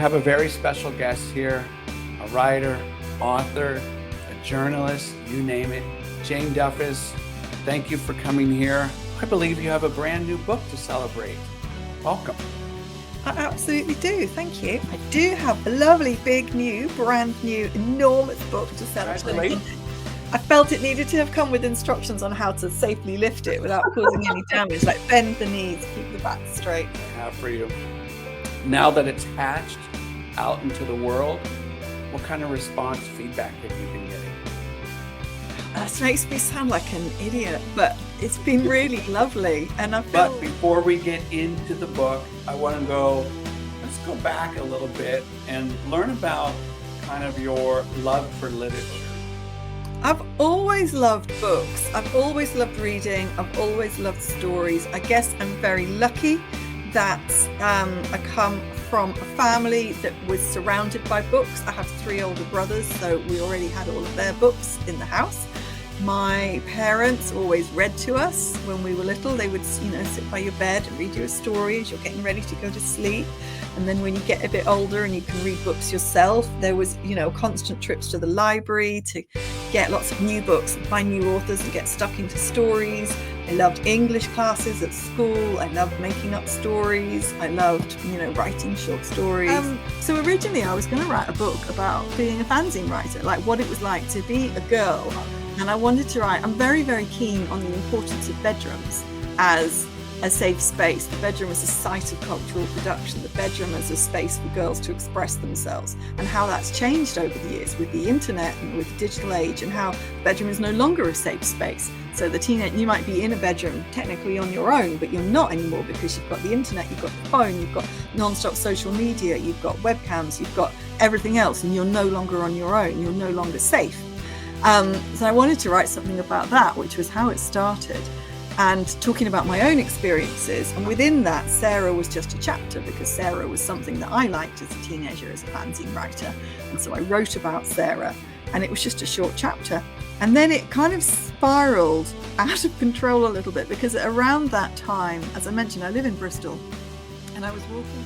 have a very special guest here, a writer, author, a journalist, you name it, Jane Duffus. Thank you for coming here. I believe you have a brand new book to celebrate. Welcome. I absolutely do. Thank you. I do have a lovely, big, new, brand new, enormous book to celebrate. I felt it needed to have come with instructions on how to safely lift it without causing any damage, like bend the knees, keep the back straight. I have for you. Now that it's hatched out into the world, what kind of response, feedback have you been getting? That makes me sound like an idiot, but it's been really lovely. And But before we get into the book, let's go back a little bit and learn about kind of your love for literature. I've always loved books. I've always loved reading. I've always loved stories. I guess I'm very lucky that I come from a family that was surrounded by books. I have 3 older brothers, so we already had all of their books in the house. My parents always read to us when we were little. They would, sit by your bed and read you a story as you're getting ready to go to sleep. And then when you get a bit older and you can read books yourself, there was, constant trips to the library to get lots of new books and find new authors and get stuck into stories. I loved English classes at school. I loved making up stories. I loved, writing short stories. So originally I was going to write a book about being a fanzine writer, like what it was like to be a girl. And I wanted to write, I'm very, very keen on the importance of bedrooms as a safe space. The bedroom as a site of cultural production, the bedroom as a space for girls to express themselves, and how that's changed over the years with the internet and with the digital age, and how the bedroom is no longer a safe space. So you might be in a bedroom technically on your own, but you're not anymore because you've got the internet, you've got the phone, you've got non-stop social media, you've got webcams, you've got everything else, and you're no longer on your own, you're no longer safe. So I wanted to write something about that, which was how it started, and talking about my own experiences. And within that, Sarah was just a chapter, because Sarah was something that I liked as a teenager as a fanzine writer. And so I wrote about Sarah, and it was just a short chapter. And then it kind of spiraled out of control a little bit, because around that time, as I mentioned, I live in Bristol, and I was walking